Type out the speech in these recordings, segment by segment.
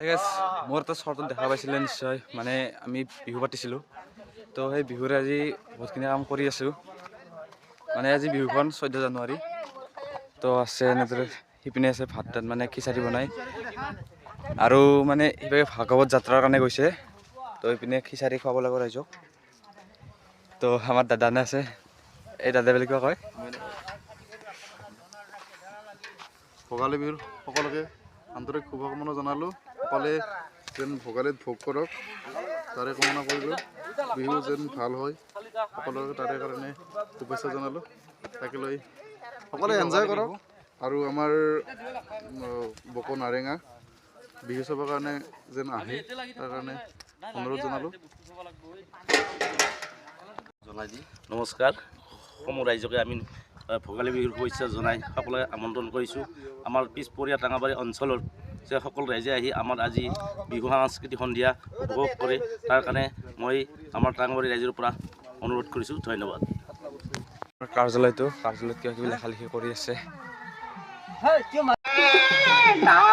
মোৰ এটা শ্বৰ্টত দেখা পাইছিলে নিশ্চয় মানে আমি বিহু পাতিছিলোঁ তো সেই বিহুৰে আজি বহুতখিনি কাম কৰি আছোঁ মানে আজি বিহুখন 14 জানুৱাৰী তো আছে এনেদৰে সিপিনে আছে ভাত তাত মানে খিচাৰি বনাই আৰু মানে এইভাগে ভাগৱত যাত্ৰাৰ কাৰণে গৈছে তো এইপিনে খিচাৰি খুৱাব লাগিব ৰাইজক তো আমাৰ দাদানে আছে এই দাদা বুলি কিবা কয় ভোগালী বিহুৰ সকলোকে আন্তৰিক শুভকামনা জনালোঁ সকলে যেন ভোগালীত ভোগ কৰক তাৰে কামনা কৰিলোঁ বিহু যেন ভাল হয় সকলোকে তাৰে কাৰণে শুভেচ্ছা জনালোঁ তাকে লৈ সকলোৱে এনজয় কৰক আৰু আমাৰ বকো নাৰেঙা বিহু চাবৰ কাৰণে যেন আহে তাৰ কাৰণে অনুৰোধ জনালোঁ নমস্কাৰ সমূহ ৰাইজকে আমি ভোগালী বিহুৰ শুভেচ্ছা জনাই সকলোকে আমন্ত্ৰণ কৰিছোঁ আমাৰ পিছপৰীয়া টাঙাবাৰী অঞ্চলৰ যে সকলো ৰাইজে আহি আমাৰ আজি বিহু সাংস্কৃতিক সন্ধিয়া উপভোগ কৰে তাৰ কাৰণে মই আমাৰ টাঙাবাৰী ৰাইজৰ পৰা অনুৰোধ কৰিছোঁ ধন্যবাদ কাৰ্যালয়ত কিবা কিবি লেখা লিখি কৰি আছে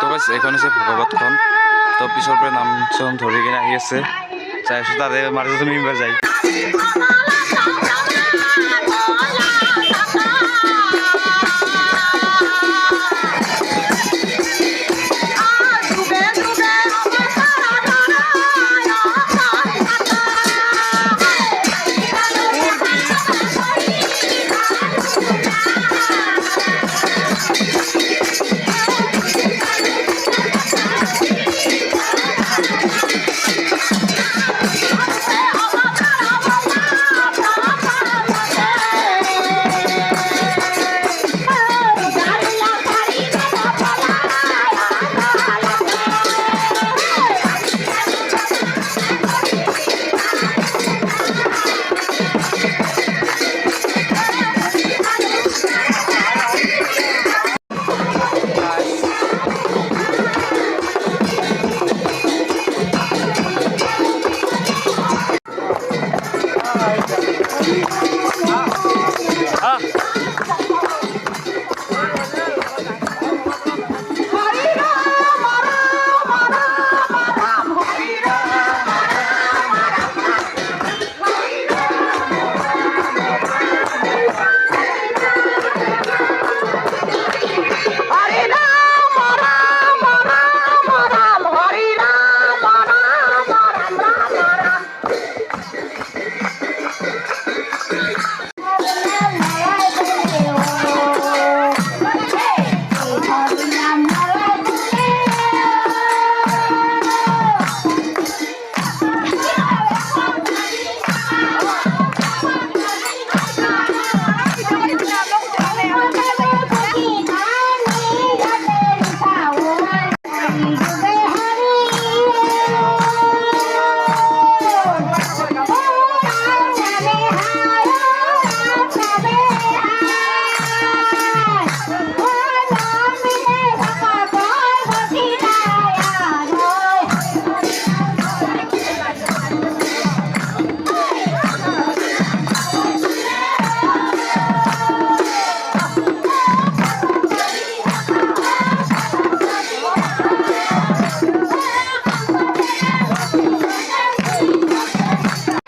তো এইখন হৈছে ভাগৱতখন তো পিছৰ পৰা নাম চাম ধৰি কিনে আহি আছে যাই আছোঁ তাতে মাজতে মিমিবা যায়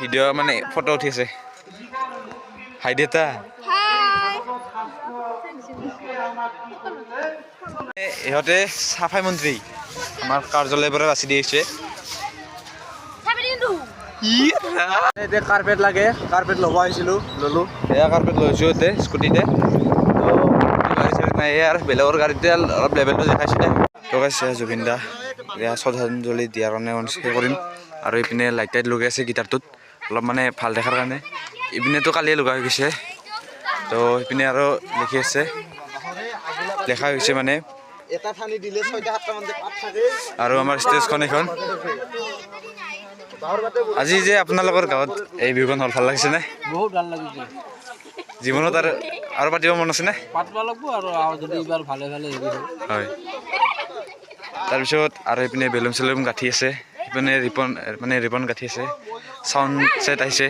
ভিডিও মানে ফটো উঠি আছে হাই দেতা ইহঁতে চাফাই মন্ত্ৰী আমাৰ কাৰ্যালয়ৰ পৰা বাছি দিছে এতিয়া কাৰ্পেট লাগে কাৰ্পেট ল'ব আহিছিলোঁ ল'লোঁ এয়া কাৰ্পেট লৈছোঁ ইয়াতে স্কুটিতে তো গাড়ী চাড়ী নাই আৰু বেলেগৰ গাড়ীতে অলপ লেভেলটো দেখাইছিলে তো কৈছে জুবিন দা এয়া শ্ৰদ্ধাঞ্জলি দিয়াৰ কাৰণে সেই কৰিম আৰু এইপিনে লাইট টাইট লগাই আছে গিটাৰটোত অলপ মানে ভাল দেখাৰ কাৰণে ইপিনেতো কালিয়ে লগা হৈ গৈছে তো ইপিনে আৰু লিখি আছে লেখা হৈছে মানে আৰু আমাৰ ষ্টেজখন এখন আজি যে আপোনালোকৰ গাঁৱত এই বিহুখন হ'ল ভাল লাগিছেনে বহুত ভাল লাগিছে জীৱনত আৰু পাতিব মন আছেনে পাতিব লাগিব আৰু যদি এইবাৰ ভালে ভালে হেৰি হয় তাৰপিছত আৰু এইপিনে বেলুন চেলুন গাঁঠি আছে এইপিনে ৰিবন গাঁঠি আছে সাউন্ড সেট আহিছে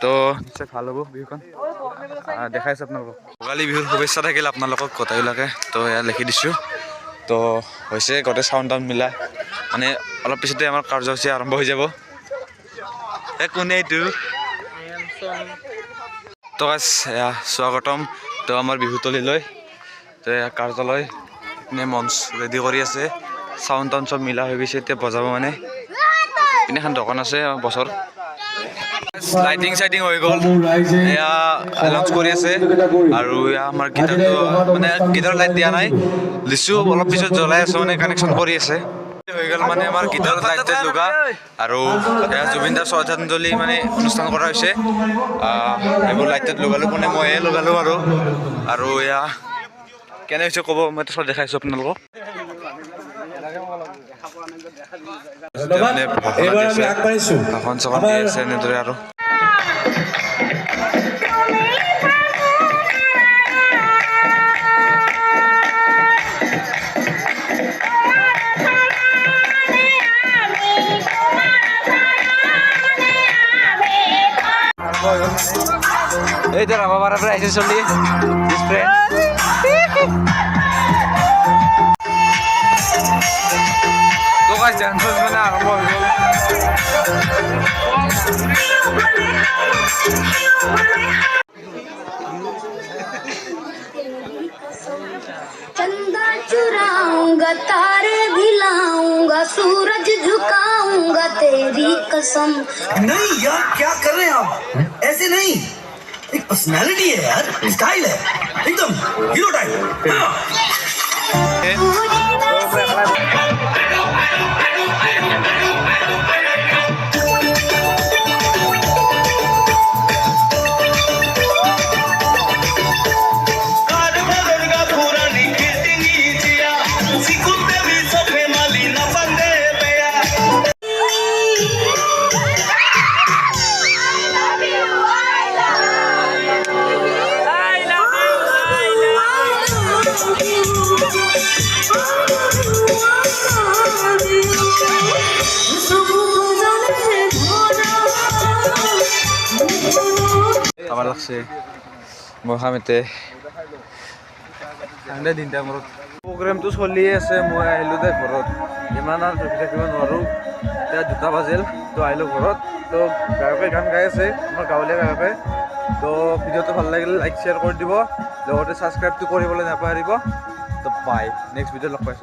তো নিশ্চয় ভাল হ'ব বিহুখন দেখাইছে আপোনালোকক ভোগালী বিহুৰ শুভেচ্ছা থাকিল আপোনালোকক গোটেইবিলাকে তো এয়া লিখি দিছোঁ তো হৈছে গোটেই চাউণ্ড টাউন মিলাই মানে অলপ পিছতে আমাৰ কাৰ্যসূচী আৰম্ভ হৈ যাব। কোনে এইটো তো গাইছ স্বাগতম তো আমাৰ বিহুতলীলৈ। তো কাৰ্যালয় এনে মঞ্চ ৰেডি কৰি আছে, চাউণ্ড টাউন চব মিলা হৈ গৈছে, এতিয়া বজাব মানে। পিনে এখন দোকান আছে বছৰ লাইটিং চাইটিং হৈ গ'ল, এয়া লঞ্চ কৰি আছে। আৰু এয়া আমাৰ গীটাৰটো মানে গীটাৰ লাইট দিয়া নাই, দিছোঁ অলপ পিছত জ্বলাই আছোঁ, মানে কানেকশ্যন কৰি আছে। হৈ গ'ল মানে আমাৰ গীটাৰত লাইট লগা। আৰু এয়া জুবিন দাৰ শ্ৰদ্ধাঞ্জলি মানে অনুষ্ঠান কৰা হৈছে, এইবোৰ লাইট লগালোঁ, মানে ময়ে লগালোঁ। আৰু এয়া কেনে হৈছে ক'ব, মই চব দেখাইছোঁ আপোনালোকক। ভাষণ চাখন দি আছে এনেদৰে। আৰু এই তো রাবা বারা প্রাইসে চলি স্প্রে তো গাইস ডান্স মানে আরম্ভ হয়ে গেল। चंदा चुराऊंगा तारे दिलाऊंगा सूरज झुकाऊंगा तेरी कसम। नहीं यार क्या कर रहे हैं आप? ऐसे नहीं, एक पर्सनालिटी है यार, स्टाइल है एकदम हीरो टाइप। আমার লাগছে মহামেতে ঠাণ্ডা দিনটা মোৰ প্ৰগ্ৰেমটো চলিয়ে আছে। মই আহিলোঁ দে ঘৰত, ইমান আৰু ৰখি থাকিব নোৱাৰোঁ। এতিয়া 2টা বাজিল, তো আহিলোঁ ঘৰত। তো গায়কে গান গাই আছে, আমাৰ গাঁৱলীয়া গায়কে। তো ভিডিঅ'টো ভাল লাগিলে লাইক শ্বেয়াৰ কৰি দিব, লগতে ছাবস্ক্ৰাইবটো কৰিবলৈ নাপাহৰিব। তো বাই, নেক্সট ভিডিঅ'ত লগ পাইছোঁ।